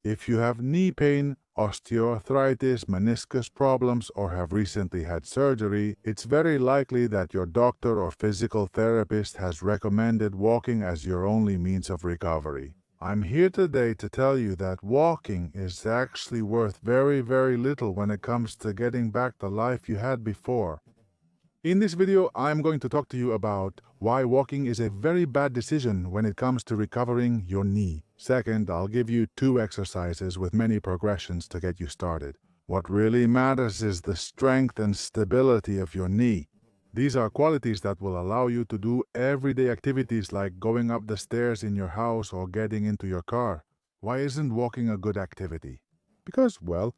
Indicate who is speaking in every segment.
Speaker 1: If you have knee pain, osteoarthritis, meniscus problems, or have recently had surgery, it's very likely that your doctor or physical therapist has recommended walking as your only means of recovery. I'm here today to tell you that walking is actually worth very, very little when it comes to getting back the life you had before. In this video, I'm going to talk to you about why walking is a very bad decision when it comes to recovering your knee. Second, I'll give you 2 exercises with many progressions to get you started. What really matters is the strength and stability of your knee. These are qualities that will allow you to do everyday activities like going up the stairs in your house or getting into your car. Why isn't walking a good activity? Because, well,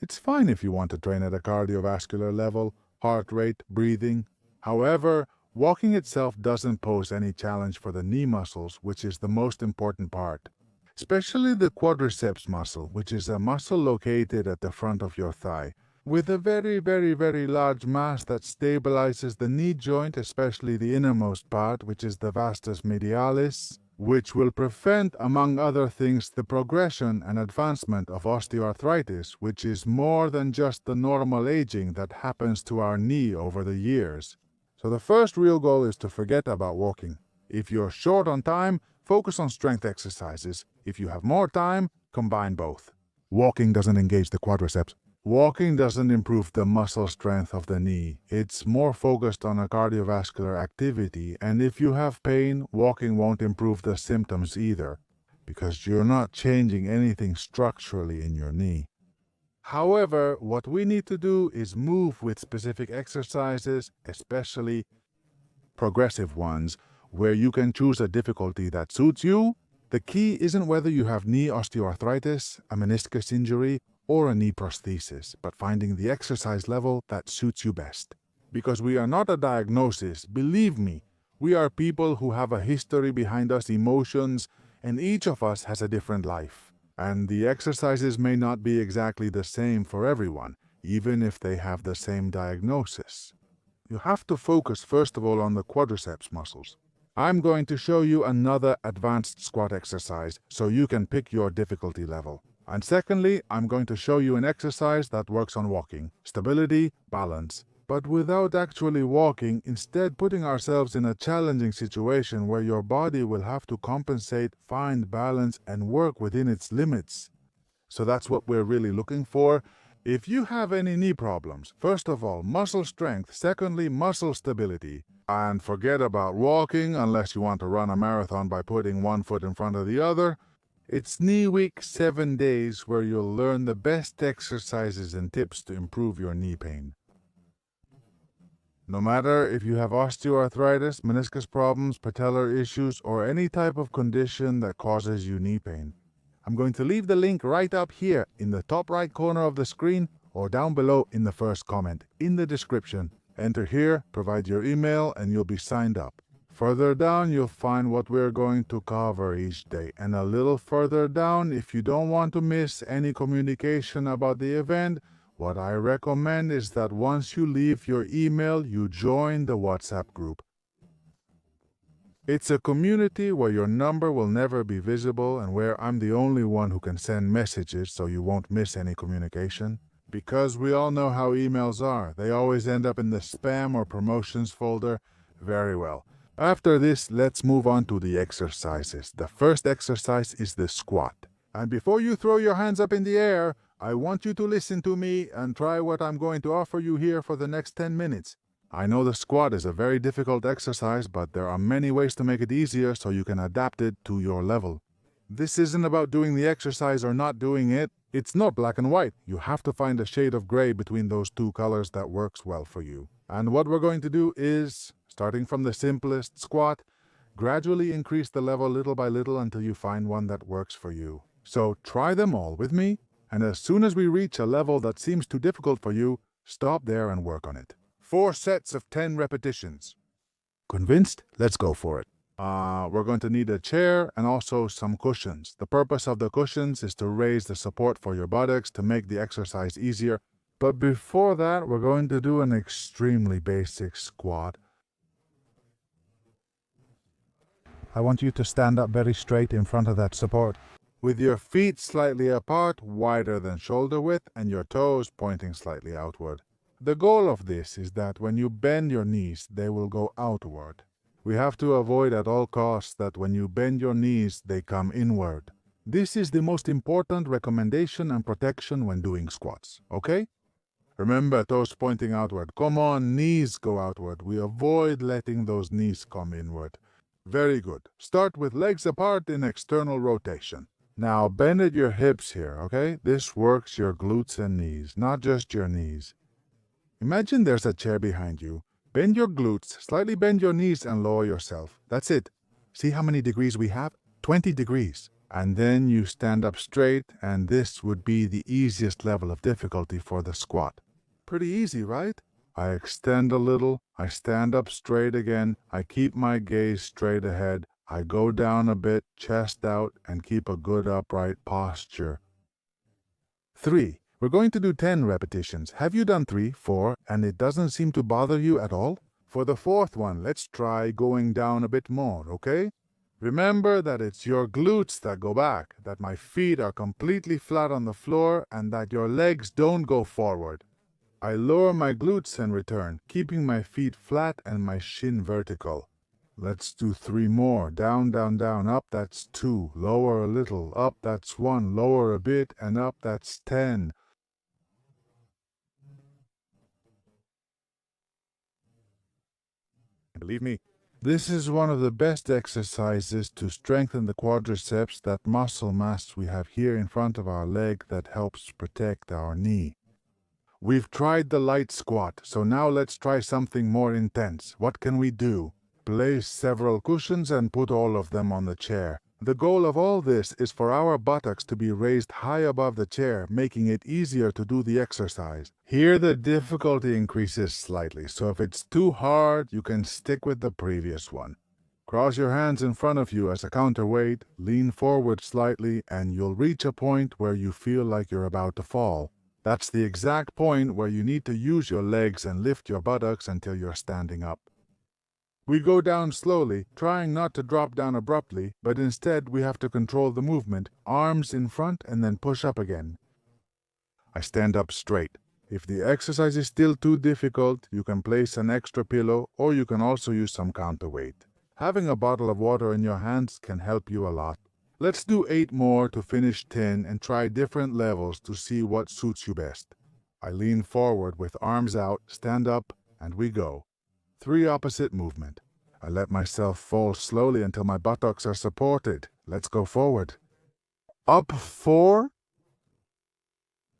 Speaker 1: it's fine if you want to train at a cardiovascular level, heart rate, breathing. However, walking itself doesn't pose any challenge for the knee muscles, which is the most important part. Especially the quadriceps muscle, which is a muscle located at the front of your thigh, with a very, very, very large mass that stabilizes the knee joint, especially the innermost part, which is the vastus medialis, which will prevent, among other things, the progression and advancement of osteoarthritis, which is more than just the normal aging that happens to our knee over the years. So the first real goal is to forget about walking. If you're short on time, focus on strength exercises. If you have more time, combine both. Walking doesn't engage the quadriceps. Walking doesn't improve the muscle strength of the knee. It's more focused on a cardiovascular activity, and if you have pain, walking won't improve the symptoms either, because you're not changing anything structurally in your knee. However, what we need to do is move with specific exercises, especially progressive ones, where you can choose a difficulty that suits you. The key isn't whether you have knee osteoarthritis, a meniscus injury, or a knee prosthesis, but finding the exercise level that suits you best. Because we are not a diagnosis, believe me, we are people who have a history behind us, emotions, and each of us has a different life. And the exercises may not be exactly the same for everyone, even if they have the same diagnosis. You have to focus first of all on the quadriceps muscles. I'm going to show you another advanced squat exercise so you can pick your difficulty level. And secondly, I'm going to show you an exercise that works on walking, stability, balance, but without actually walking, instead putting ourselves in a challenging situation where your body will have to compensate, find balance, and work within its limits. So that's what we're really looking for. If you have any knee problems, first of all, muscle strength, secondly, muscle stability, and forget about walking unless you want to run a marathon by putting one foot in front of the other. It's Knee Week 7 days where you'll learn the best exercises and tips to improve your knee pain. No matter if you have osteoarthritis, meniscus problems, patellar issues, or any type of condition that causes you knee pain. I'm going to leave the link right up here in the top right corner of the screen or down below in the first comment in the description. Enter here, provide your email, and you'll be signed up. Further down, you'll find what we're going to cover each day. And a little further down, if you don't want to miss any communication about the event, what I recommend is that once you leave your email, you join the WhatsApp group. It's a community where your number will never be visible and where I'm the only one who can send messages so you won't miss any communication. Because we all know how emails are. They always end up in the spam or promotions folder. Very well. After this, let's move on to the exercises. The first exercise is the squat. And before you throw your hands up in the air, I want you to listen to me and try what I'm going to offer you here for the next 10 minutes. I know the squat is a very difficult exercise, but there are many ways to make it easier so you can adapt it to your level. This isn't about doing the exercise or not doing it. It's not black and white. You have to find a shade of gray between those 2 colors that works well for you. And what we're going to do is, starting from the simplest squat, gradually increase the level little by little until you find one that works for you. So try them all with me, and as soon as we reach a level that seems too difficult for you, stop there and work on it. 4 sets of 10 repetitions. Convinced? Let's go for it. We're going to need a chair and also some cushions. The purpose of the cushions is to raise the support for your buttocks to make the exercise easier. But before that, we're going to do an extremely basic squat. I want you to stand up very straight in front of that support. with your feet slightly apart, wider than shoulder width, and your toes pointing slightly outward. The goal of this is that when you bend your knees, they will go outward. We have to avoid at all costs that when you bend your knees, they come inward. This is the most important recommendation and protection when doing squats, okay? Remember, toes pointing outward. Come on, knees go outward. We avoid letting those knees come inward. Very good. Start with legs apart in external rotation. Now bend at your hips here, okay? This works your glutes and knees, not just your knees. Imagine there's a chair behind you. Bend your glutes, slightly bend your knees and lower yourself. That's it. See how many degrees we have? 20 degrees. And then you stand up straight, and this would be the easiest level of difficulty for the squat. Pretty easy, right? I extend a little, I stand up straight again, I keep my gaze straight ahead, I go down a bit, chest out, and keep a good upright posture. 3. We're going to do 10 repetitions. Have you done 3, 4, and it doesn't seem to bother you at all? For the fourth one, let's try going down a bit more, okay? Remember that it's your glutes that go back, that my feet are completely flat on the floor, and that your legs don't go forward. I lower my glutes and return, keeping my feet flat and my shin vertical. Let's do 3 more. Down, down, down, up, that's 2. Lower a little, up, that's 1. Lower a bit, and up, that's 10. Believe me, this is one of the best exercises to strengthen the quadriceps, that muscle mass we have here in front of our leg that helps protect our knee. We've tried the light squat, so now let's try something more intense. What can we do? Place several cushions and put all of them on the chair. The goal of all this is for our buttocks to be raised high above the chair, making it easier to do the exercise. Here the difficulty increases slightly, so if it's too hard, you can stick with the previous one. Cross your hands in front of you as a counterweight, lean forward slightly, and you'll reach a point where you feel like you're about to fall. That's the exact point where you need to use your legs and lift your buttocks until you're standing up. We go down slowly, trying not to drop down abruptly, but instead we have to control the movement, arms in front and then push up again. I stand up straight. If the exercise is still too difficult, you can place an extra pillow, or you can also use some counterweight. Having a bottle of water in your hands can help you a lot. Let's do 8 more to finish 10 and try different levels to see what suits you best. I lean forward with arms out, stand up, and we go. 3 opposite movement. I let myself fall slowly until my buttocks are supported. Let's go forward. Up 4.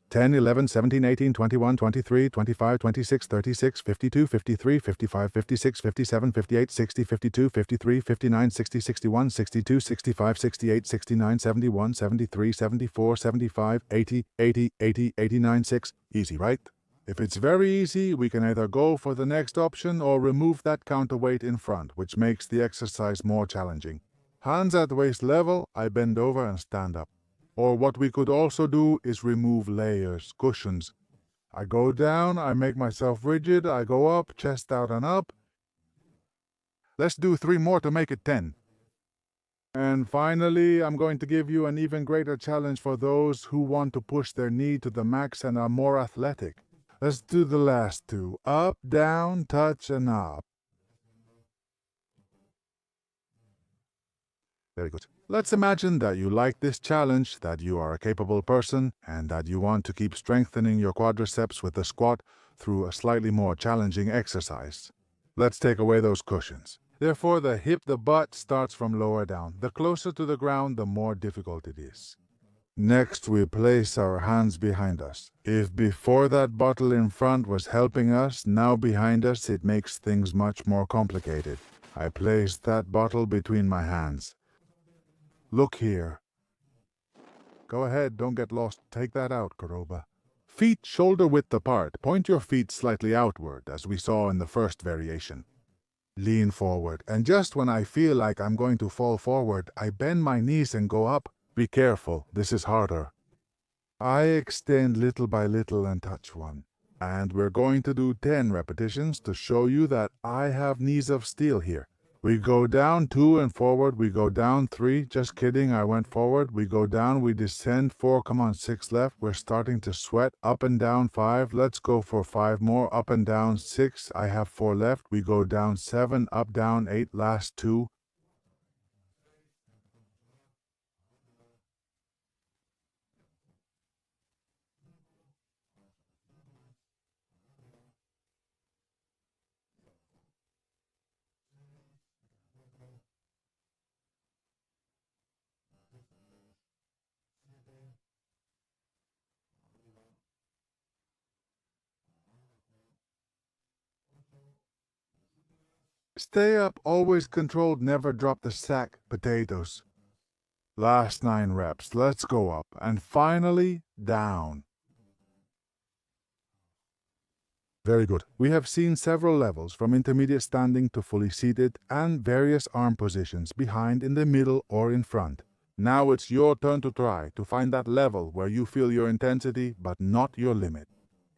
Speaker 1: 10, 11, 17, 18, 21, 23, 25, 26, 36, 52, 53, 55, 56, 57, 58, 60, 52, 53, 59, 60, 61, 62, 65, 68, 69, 71, 73, 74, 75, 80, 80, 80, 89, 6. Easy, right? If it's very easy, we can either go for the next option or remove that counterweight in front, which makes the exercise more challenging. Hands at waist level, I bend over and stand up. Or what we could also do is remove layers, cushions. I go down, I make myself rigid, I go up, chest out and up. Let's do 3 more to make it 10. And finally, I'm going to give you an even greater challenge for those who want to push their knee to the max and are more athletic. Let's do the last 2. Up, down, touch, and up. Very good. Let's imagine that you like this challenge, that you are a capable person, and that you want to keep strengthening your quadriceps with the squat through a slightly more challenging exercise. Let's take away those cushions. Therefore, the butt starts from lower down. The closer to the ground, the more difficult it is. Next, we place our hands behind us. If before that bottle in front was helping us, now behind us it makes things much more complicated. I place that bottle between my hands. Look here. Go ahead, don't get lost. Take that out, Karoba. Feet shoulder width apart. Point your feet slightly outward, as we saw in the first variation. Lean forward, and just when I feel like I'm going to fall forward, I bend my knees and go up. Be careful, this is harder. I extend little by little and touch one. And we're going to do 10 repetitions to show you that I have knees of steel here. We go down 2 and forward. We go down 3. Just kidding, I went forward. We go down, we descend 4. Come on, 6 left. We're starting to sweat. Up and down 5. Let's go for 5 more. Up and down 6. I have 4 left. We go down 7. Up, down 8. Last 2. Stay up, always controlled, never drop the sack. Potatoes. Last 9 reps. Let's go up. And finally, down. Very good. We have seen several levels, from intermediate standing to fully seated, and various arm positions, behind, in the middle, or in front. Now it's your turn to try to find that level where you feel your intensity, but not your limit.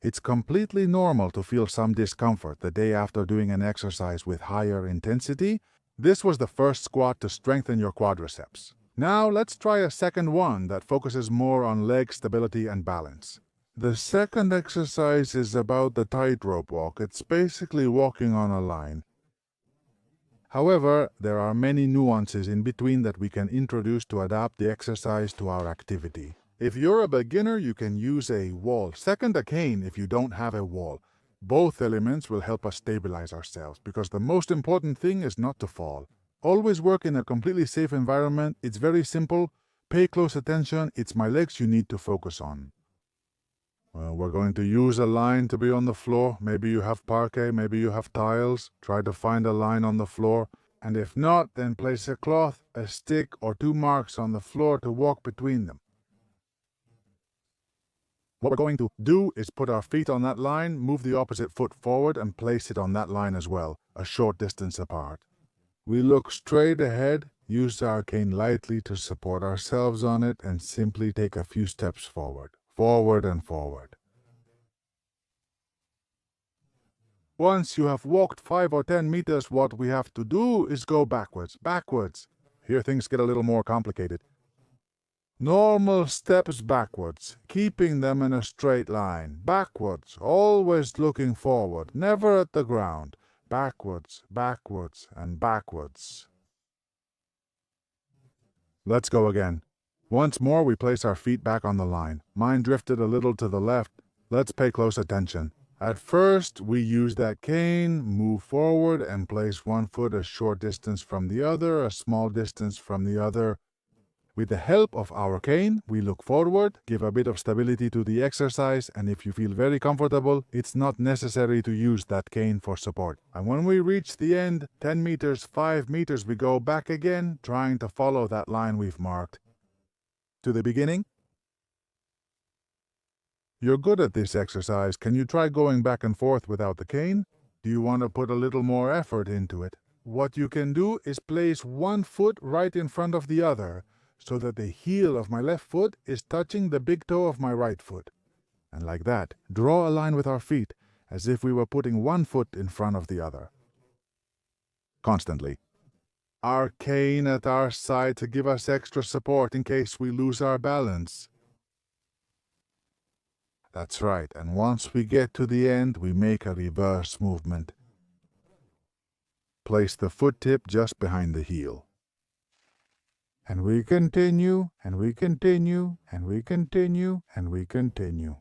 Speaker 1: It's completely normal to feel some discomfort the day after doing an exercise with higher intensity. This was the first squat to strengthen your quadriceps. Now let's try a second one that focuses more on leg stability and balance. The second exercise is about the tightrope walk. It's basically walking on a line. However, there are many nuances in between that we can introduce to adapt the exercise to our activity. If you're a beginner, you can use a wall. Second, a cane if you don't have a wall. Both elements will help us stabilize ourselves, because the most important thing is not to fall. Always work in a completely safe environment. It's very simple. Pay close attention. It's my legs you need to focus on. Well, we're going to use a line to be on the floor. Maybe you have parquet, maybe you have tiles. Try to find a line on the floor. And if not, then place a cloth, a stick, or 2 marks on the floor to walk between them. What we're going to do is put our feet on that line, move the opposite foot forward, and place it on that line as well, a short distance apart. We look straight ahead, use our cane lightly to support ourselves on it, and simply take a few steps forward. Forward and forward. Once you have walked 5 or 10 meters, what we have to do is go backwards. Backwards. Here things get a little more complicated. Normal steps backwards, keeping them in a straight line. Backwards, always looking forward, never at the ground. Backwards, backwards, and backwards. Let's go again. Once more, we place our feet back on the line. Mine drifted a little to the left. Let's pay close attention. At first, we use that cane, move forward, and place one foot a short distance from the other, a small distance from the other. With the help of our cane, we look forward, give a bit of stability to the exercise, and if you feel very comfortable, it's not necessary to use that cane for support. And when we reach the end, 10 meters, 5 meters, we go back again, trying to follow that line we've marked. To the beginning? You're good at this exercise. Can you try going back and forth without the cane? Do you want to put a little more effort into it? What you can do is place one foot right in front of the other, so that the heel of my left foot is touching the big toe of my right foot. And like that, draw a line with our feet, as if we were putting one foot in front of the other. Constantly. Our cane at our side to give us extra support in case we lose our balance. That's right, and once we get to the end, we make a reverse movement. Place the foot tip just behind the heel. And we continue, and we continue, and we continue, and we continue.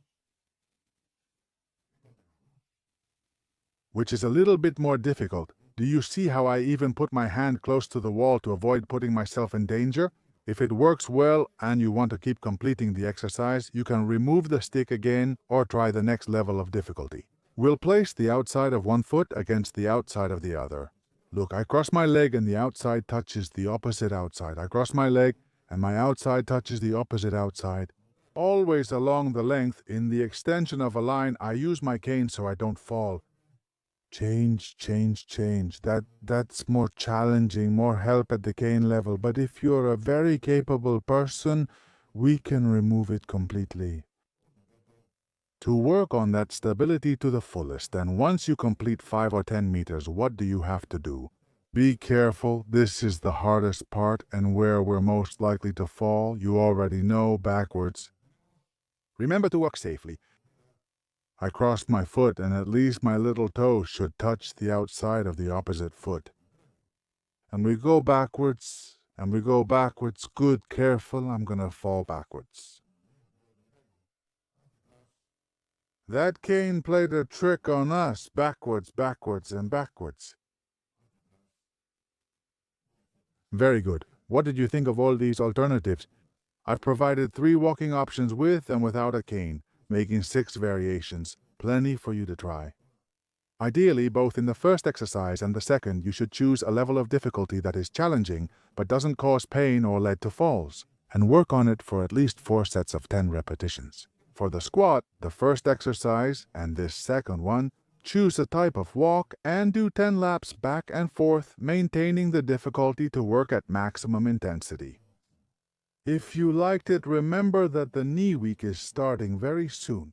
Speaker 1: Which is a little bit more difficult. Do you see how I even put my hand close to the wall to avoid putting myself in danger? If it works well and you want to keep completing the exercise, you can remove the stick again or try the next level of difficulty. We'll place the outside of one foot against the outside of the other. Look, I cross my leg and the outside touches the opposite outside. I cross my leg and my outside touches the opposite outside. Always along the length, in the extension of a line, I use my cane so I don't fall. Change, change, change. That's more challenging, more help at the cane level. But if you're a very capable person, we can remove it completely. To work on that stability to the fullest, and once you complete 5 or 10 meters, what do you have to do? Be careful, this is the hardest part and where we're most likely to fall. You already know, backwards. Remember to walk safely. I crossed my foot and at least my little toe should touch the outside of the opposite foot. And we go backwards, and we go backwards. Good, careful, I'm gonna fall backwards. That cane played a trick on us, backwards, backwards, and backwards. Very good. What did you think of all these alternatives? I've provided 3 walking options with and without a cane, making 6 variations, plenty for you to try. Ideally, both in the first exercise and the second, you should choose a level of difficulty that is challenging but doesn't cause pain or lead to falls, and work on it for at least 4 sets of 10 repetitions. For the squat, the first exercise, and this second one, choose a type of walk and do 10 laps back and forth, maintaining the difficulty to work at maximum intensity. If you liked it, remember that the knee week is starting very soon.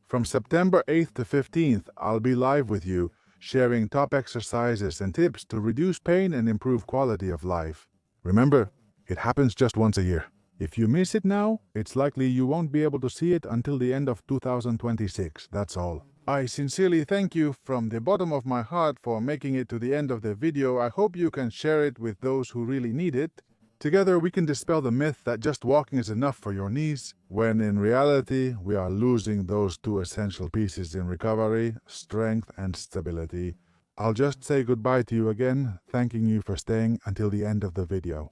Speaker 1: From September 8th to 15th, I'll be live with you, sharing top exercises and tips to reduce pain and improve quality of life. Remember, it happens just once a year. If you miss it now, it's likely you won't be able to see it until the end of 2026, that's all. I sincerely thank you from the bottom of my heart for making it to the end of the video. I hope you can share it with those who really need it. Together we can dispel the myth that just walking is enough for your knees, when in reality we are losing those 2 essential pieces in recovery, strength and stability. I'll just say goodbye to you again, thanking you for staying until the end of the video.